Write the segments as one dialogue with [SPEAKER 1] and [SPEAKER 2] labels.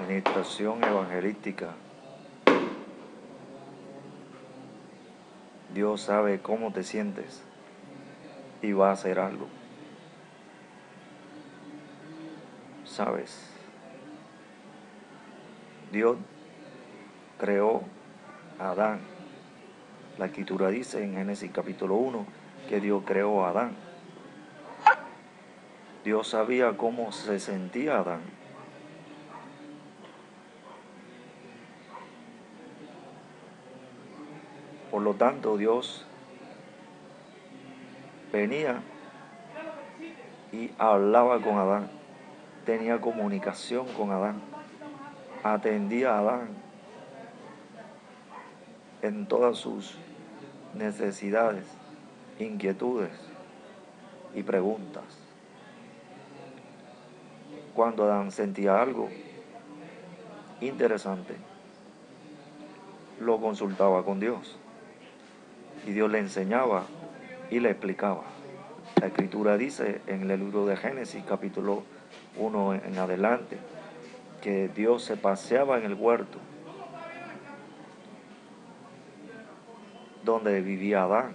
[SPEAKER 1] Administración evangelística. Dios sabe cómo te sientes y va a hacer algo. ¿Sabes? Dios creó a Adán. La Escritura dice en Génesis capítulo 1 que Dios creó a Adán. Dios sabía cómo se sentía Adán. Por lo tanto, Dios venía y hablaba con Adán, tenía comunicación con Adán, atendía a Adán en todas sus necesidades, inquietudes y preguntas. Cuando Adán sentía algo interesante, lo consultaba con Dios y Dios le enseñaba y le explicaba. La Escritura dice en el libro de Génesis capítulo 1 en adelante que Dios se paseaba en el huerto donde vivía Adán,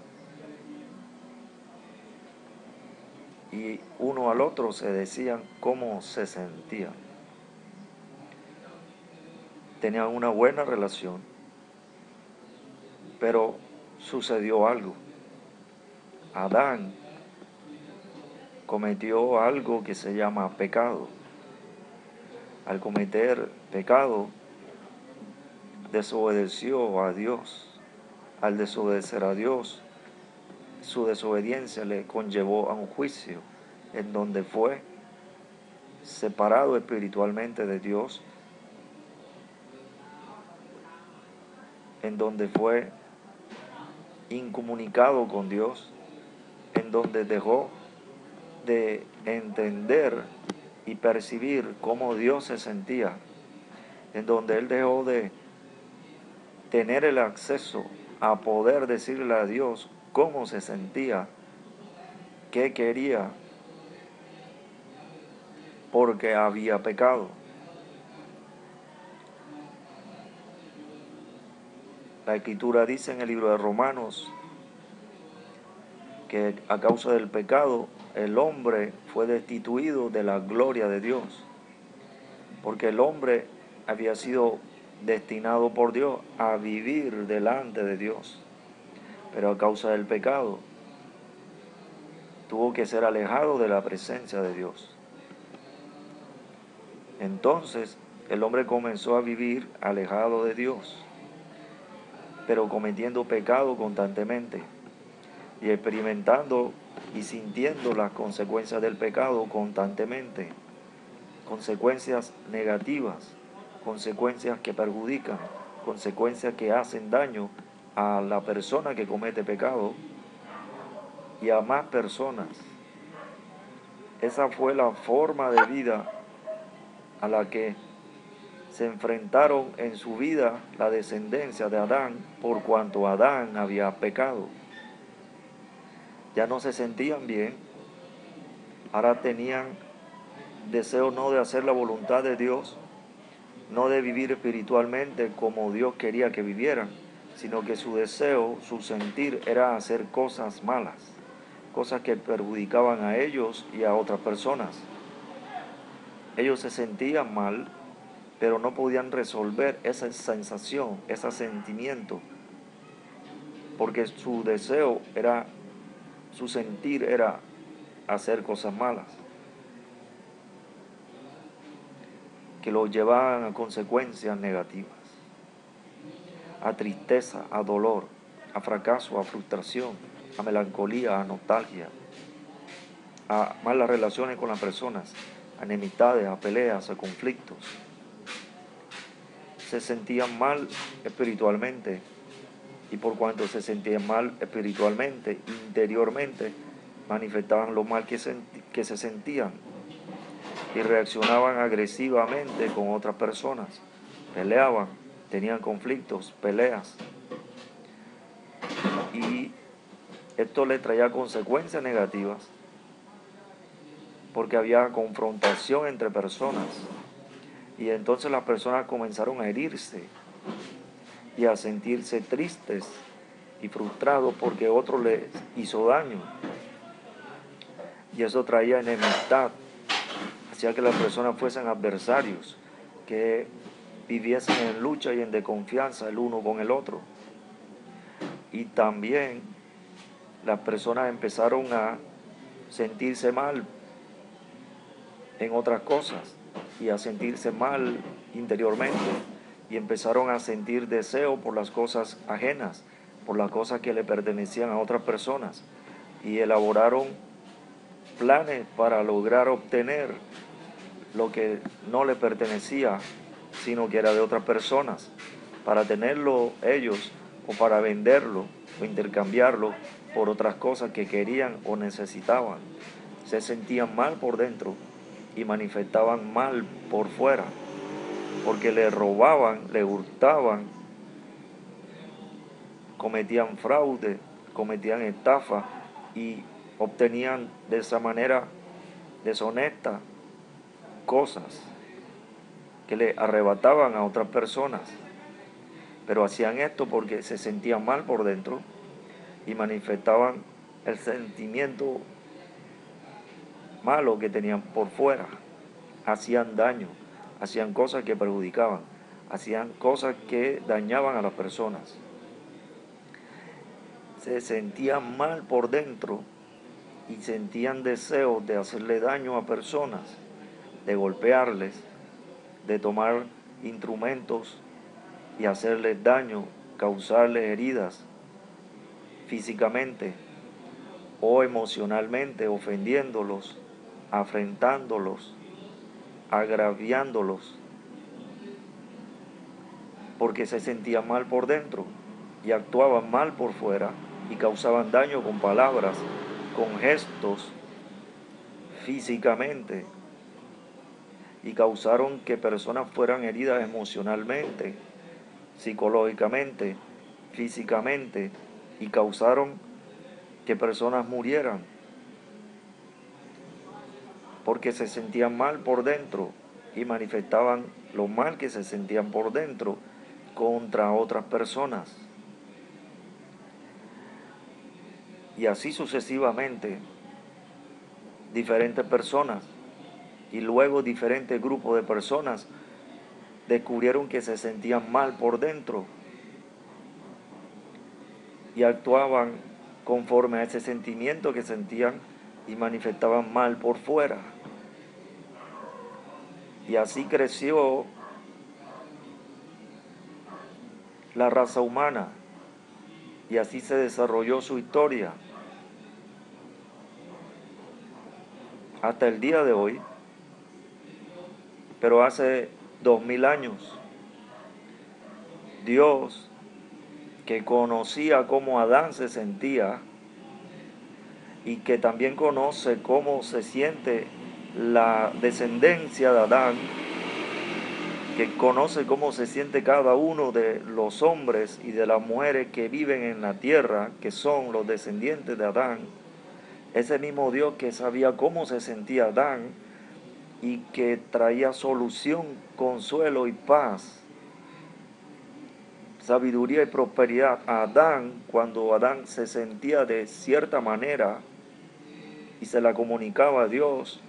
[SPEAKER 1] y uno al otro se decían cómo se sentían. Tenían una buena relación, pero sucedió algo. Adán cometió algo que se llama pecado. Al cometer pecado, desobedeció a Dios. Al desobedecer a Dios, su desobediencia le conllevó a un juicio en donde fue separado espiritualmente de Dios, en donde fue incomunicado con Dios, en donde dejó de entender y percibir cómo Dios se sentía, en donde él dejó de tener el acceso a poder decirle a Dios cómo se sentía, qué quería, porque había pecado. La Escritura dice en el libro de Romanos que a causa del pecado el hombre fue destituido de la gloria de Dios, porque el hombre había sido destinado por Dios a vivir delante de Dios, pero a causa del pecado tuvo que ser alejado de la presencia de Dios. Entonces el hombre comenzó a vivir alejado de Dios, pero cometiendo pecado constantemente y experimentando y sintiendo las consecuencias del pecado constantemente, consecuencias negativas, consecuencias que perjudican, consecuencias que hacen daño a la persona que comete pecado y a más personas. Esa fue la forma de vida a la que se enfrentaron en su vida la descendencia de Adán, por cuanto Adán había pecado. Ya no se sentían bien, ahora tenían deseo no de hacer la voluntad de Dios, no de vivir espiritualmente como Dios quería que vivieran, sino que su deseo, su sentir era hacer cosas malas, cosas que perjudicaban a ellos y a otras personas. Ellos se sentían mal, pero no podían resolver esa sensación, ese sentimiento, porque su deseo era, su sentir era hacer cosas malas, que lo llevaban a consecuencias negativas, a tristeza, a dolor, a fracaso, a frustración, a melancolía, a nostalgia, a malas relaciones con las personas, a enemistades, a peleas, a conflictos. Se sentían mal espiritualmente, y por cuanto se sentían mal espiritualmente, interiormente, manifestaban lo mal que se sentían y reaccionaban agresivamente con otras personas, peleaban, tenían conflictos, peleas, y esto le traía consecuencias negativas porque había confrontación entre personas, Y entonces las personas comenzaron a herirse y a sentirse tristes y frustrados porque otro les hizo daño. Y eso traía enemistad, hacía que las personas fuesen adversarios, que viviesen en lucha y en desconfianza el uno con el otro. Y también las personas empezaron a sentirse mal en otras cosas y a sentirse mal interiormente, y empezaron a sentir deseo por las cosas ajenas, por las cosas que le pertenecían a otras personas, y elaboraron planes para lograr obtener lo que no le pertenecía, sino que era de otras personas, para tenerlo ellos o para venderlo o intercambiarlo por otras cosas que querían o necesitaban. Se sentían mal por dentro y manifestaban mal por fuera, porque le robaban, le hurtaban, cometían fraude, cometían estafa y obtenían de esa manera deshonesta cosas que le arrebataban a otras personas. Pero hacían esto porque se sentían mal por dentro y manifestaban el sentimiento malo que tenían por fuera. Hacían daño, hacían cosas que perjudicaban, hacían cosas que dañaban a las personas. Se sentían mal por dentro y sentían deseos de hacerle daño a personas, de golpearles, de tomar instrumentos y hacerles daño, causarles heridas físicamente o emocionalmente, ofendiéndolos, afrentándolos, agraviándolos, porque se sentían mal por dentro y actuaban mal por fuera y causaban daño con palabras, con gestos, físicamente, y causaron que personas fueran heridas emocionalmente, psicológicamente, físicamente, y causaron que personas murieran porque se sentían mal por dentro y manifestaban lo mal que se sentían por dentro contra otras personas. Y así sucesivamente, diferentes personas y luego diferentes grupos de personas descubrieron que se sentían mal por dentro y actuaban conforme a ese sentimiento que sentían y manifestaban mal por fuera. Y así creció la raza humana y así se desarrolló su historia hasta el día de hoy. Pero hace 2000 años, Dios, que conocía cómo Adán se sentía y que también conoce cómo se siente la descendencia de Adán, que conoce cómo se siente cada uno de los hombres y de las mujeres que viven en la tierra, que son los descendientes de Adán, ese mismo Dios que sabía cómo se sentía Adán y que traía solución, consuelo y paz, sabiduría y prosperidad a Adán cuando Adán se sentía de cierta manera y se la comunicaba a Dios.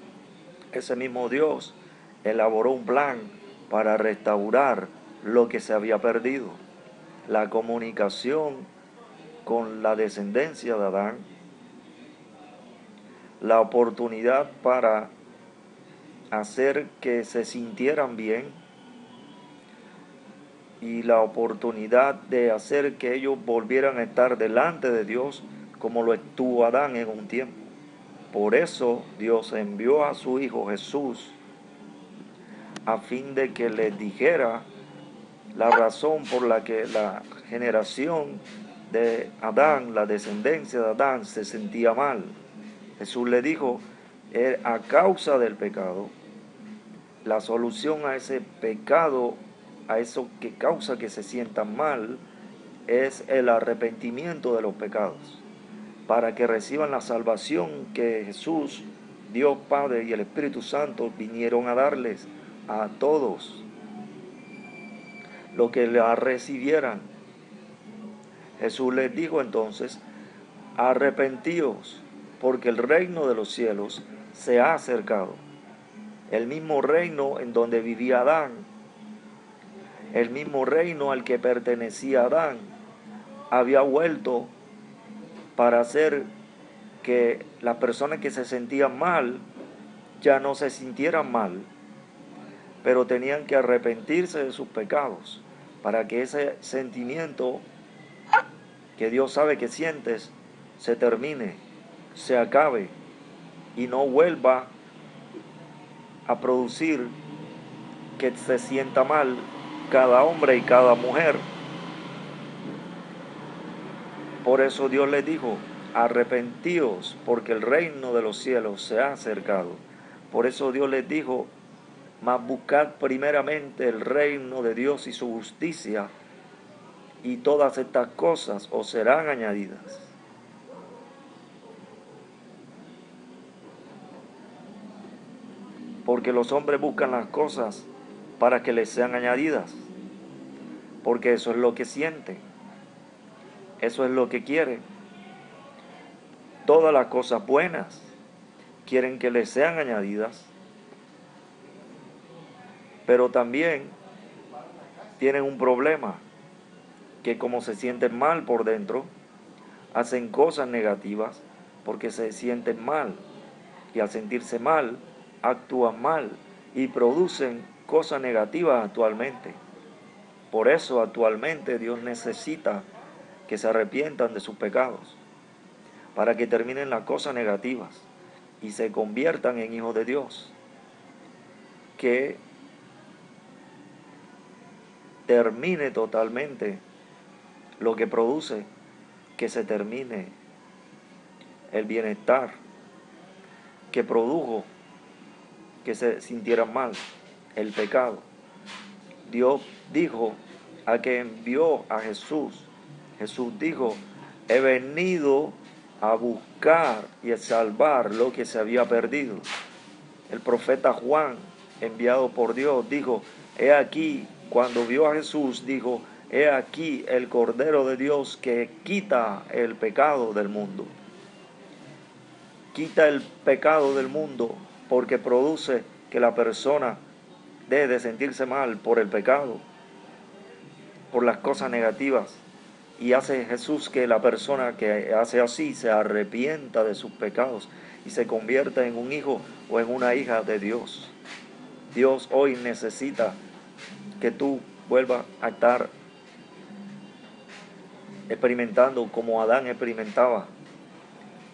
[SPEAKER 1] Ese mismo Dios elaboró un plan para restaurar lo que se había perdido, la comunicación con la descendencia de Adán, la oportunidad para hacer que se sintieran bien y la oportunidad de hacer que ellos volvieran a estar delante de Dios como lo estuvo Adán en un tiempo. Por eso Dios envió a su Hijo Jesús a fin de que les dijera la razón por la que la generación de Adán, la descendencia de Adán, se sentía mal. Jesús le dijo, a causa del pecado, la solución a ese pecado, a eso que causa que se sientan mal, es el arrepentimiento de los pecados, para que reciban la salvación que Jesús, Dios Padre y el Espíritu Santo vinieron a darles a todos los que la recibieran. Jesús les dijo entonces: arrepentíos, porque el reino de los cielos se ha acercado. El mismo reino en donde vivía Adán, el mismo reino al que pertenecía Adán, había vuelto para hacer que las personas que se sentían mal ya no se sintieran mal, pero tenían que arrepentirse de sus pecados para que ese sentimiento que Dios sabe que sientes se termine, se acabe y no vuelva a producir que se sienta mal cada hombre y cada mujer. Por eso Dios les dijo: arrepentíos, porque el reino de los cielos se ha acercado. Por eso Dios les dijo: mas buscad primeramente el reino de Dios y su justicia, y todas estas cosas os serán añadidas. Porque los hombres buscan las cosas para que les sean añadidas, porque eso es lo que sienten, eso es lo que quieren. Todas las cosas buenas quieren que les sean añadidas, pero también tienen un problema, que como se sienten mal por dentro, hacen cosas negativas porque se sienten mal, y al sentirse mal, actúan mal y producen cosas negativas actualmente. Por eso actualmente Dios necesita que se arrepientan de sus pecados, para que terminen las cosas negativas y se conviertan en hijos de Dios, que termine totalmente lo que produce que se termine el bienestar que produjo que se sintieran mal, el pecado. Dios dijo a que envió a Jesús. Jesús dijo: he venido a buscar y a salvar lo que se había perdido. El profeta Juan, enviado por Dios, dijo: he aquí, cuando vio a Jesús, dijo: he aquí el Cordero de Dios que quita el pecado del mundo. Quita el pecado del mundo porque produce que la persona deje de sentirse mal por el pecado, por las cosas negativas, y hace Jesús que la persona que hace así se arrepienta de sus pecados y se convierta en un hijo o en una hija de Dios. Dios hoy necesita que tú vuelvas a estar experimentando como Adán experimentaba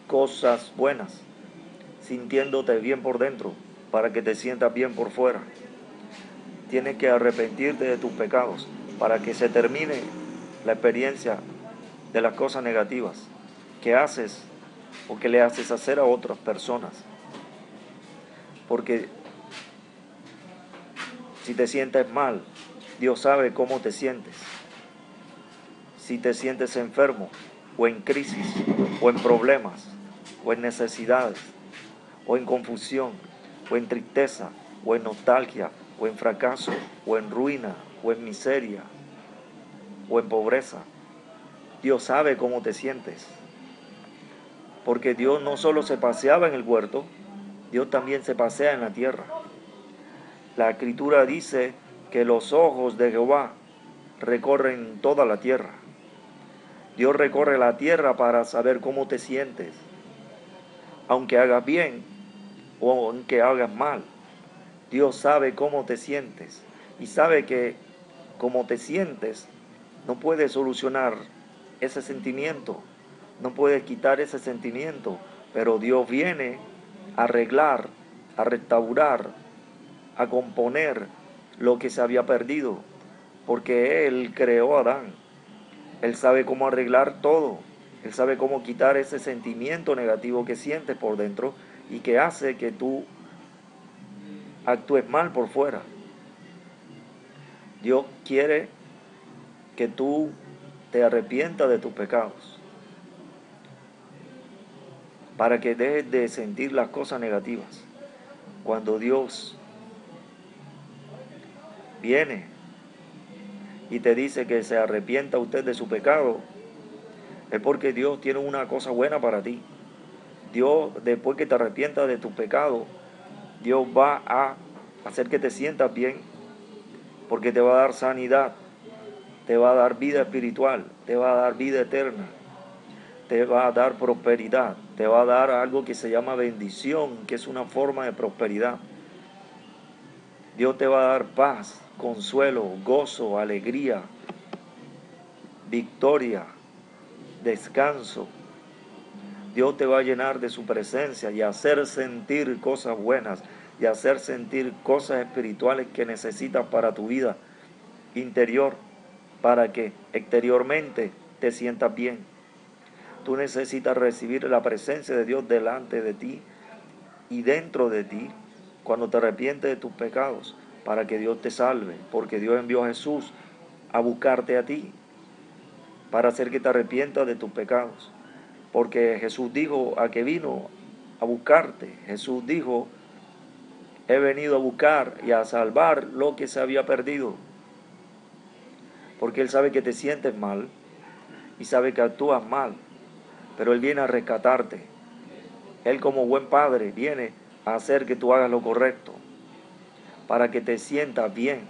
[SPEAKER 1] cosas buenas, sintiéndote bien por dentro para que te sientas bien por fuera. Tienes que arrepentirte de tus pecados para que se termine la experiencia de las cosas negativas que haces o que le haces hacer a otras personas. Porque si te sientes mal, Dios sabe cómo te sientes. Si te sientes enfermo o en crisis o en problemas o en necesidades o en confusión o en tristeza o en nostalgia o en fracaso o en ruina o en miseria o en pobreza, Dios sabe cómo te sientes. Porque Dios no solo se paseaba en el huerto, Dios también se pasea en la tierra. La Escritura dice que los ojos de Jehová recorren toda la tierra. Dios recorre la tierra para saber cómo te sientes, aunque hagas bien o aunque hagas mal. Dios sabe cómo te sientes y sabe que como te sientes no puedes solucionar ese sentimiento, no puedes quitar ese sentimiento, pero Dios viene a arreglar, a restaurar, a componer lo que se había perdido, porque Él creó a Adán. Él sabe cómo arreglar todo. Él sabe cómo quitar ese sentimiento negativo que sientes por dentro y que hace que tú actúes mal por fuera. Dios quiere que tú te arrepientas de tus pecados, para que dejes de sentir las cosas negativas. Cuando Dios viene y te dice que se arrepienta usted de su pecado, es porque Dios tiene una cosa buena para ti. Dios, después que te arrepientas de tu pecado, Dios va a hacer que te sientas bien, porque te va a dar sanidad, te va a dar vida espiritual, te va a dar vida eterna, te va a dar prosperidad, te va a dar algo que se llama bendición, que es una forma de prosperidad. Dios te va a dar paz, consuelo, gozo, alegría, victoria, descanso. Dios te va a llenar de su presencia y hacer sentir cosas buenas y hacer sentir cosas espirituales que necesitas para tu vida interior, para que exteriormente te sientas bien. Tú necesitas recibir la presencia de Dios delante de ti y dentro de ti cuando te arrepientes de tus pecados, para que Dios te salve, porque Dios envió a Jesús a buscarte a ti, para hacer que te arrepientas de tus pecados. Porque Jesús dijo a que vino a buscarte. Jesús dijo, he venido a buscar y a salvar lo que se había perdido. Porque Él sabe que te sientes mal y sabe que actúas mal, pero Él viene a rescatarte. Él como buen padre viene a hacer que tú hagas lo correcto, para que te sientas bien.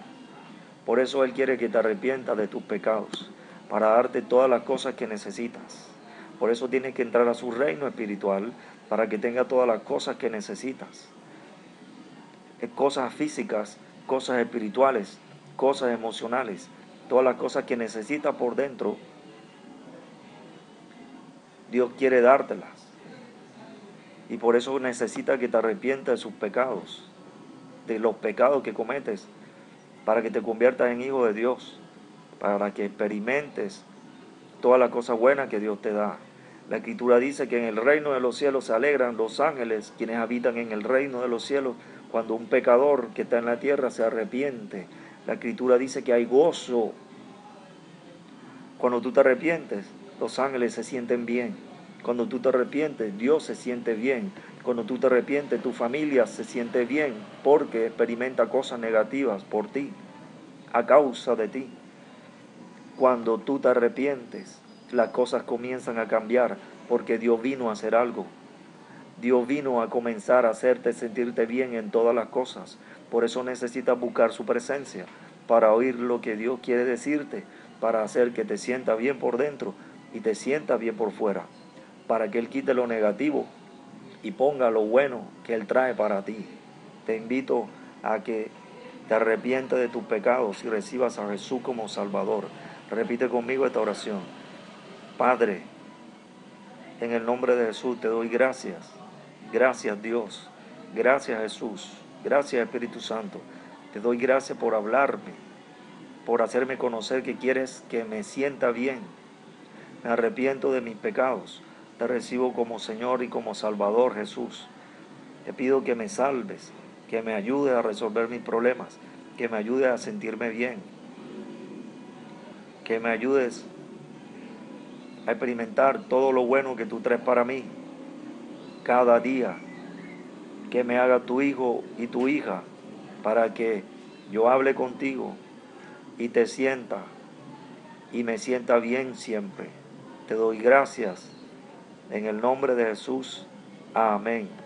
[SPEAKER 1] Por eso Él quiere que te arrepientas de tus pecados, para darte todas las cosas que necesitas. Por eso tienes que entrar a su reino espiritual, para que tenga todas las cosas que necesitas. Cosas físicas, cosas espirituales, cosas emocionales, todas las cosas que necesitas por dentro, Dios quiere dártelas. Y por eso necesita que te arrepientas de sus pecados, de los pecados que cometes, para que te conviertas en hijo de Dios, para que experimentes todas las cosas buenas que Dios te da. La Escritura dice que en el reino de los cielos se alegran los ángeles, quienes habitan en el reino de los cielos, cuando un pecador que está en la tierra se arrepiente. La Escritura dice que hay gozo. Cuando tú te arrepientes, los ángeles se sienten bien. Cuando tú te arrepientes, Dios se siente bien. Cuando tú te arrepientes, tu familia se siente bien, porque experimenta cosas negativas por ti, a causa de ti. Cuando tú te arrepientes, las cosas comienzan a cambiar, porque Dios vino a hacer algo. Dios vino a comenzar a hacerte sentirte bien en todas las cosas. Por eso necesitas buscar su presencia, para oír lo que Dios quiere decirte, para hacer que te sientas bien por dentro y te sientas bien por fuera, para que Él quite lo negativo y ponga lo bueno que Él trae para ti. Te invito a que te arrepientas de tus pecados y recibas a Jesús como Salvador. Repite conmigo esta oración. Padre, en el nombre de Jesús te doy gracias. Gracias Dios. Gracias Jesús. Gracias Espíritu Santo. Te doy gracias por hablarme, por hacerme conocer que quieres que me sienta bien. Me arrepiento de mis pecados. Te recibo como Señor y como Salvador Jesús. Te pido que me salves, que me ayudes a resolver mis problemas, que me ayudes a sentirme bien, que me ayudes a experimentar todo lo bueno que tú traes para mí cada día, que me haga tu hijo y tu hija, para que yo hable contigo y te sienta y me sienta bien siempre. Te doy gracias en el nombre de Jesús. Amén.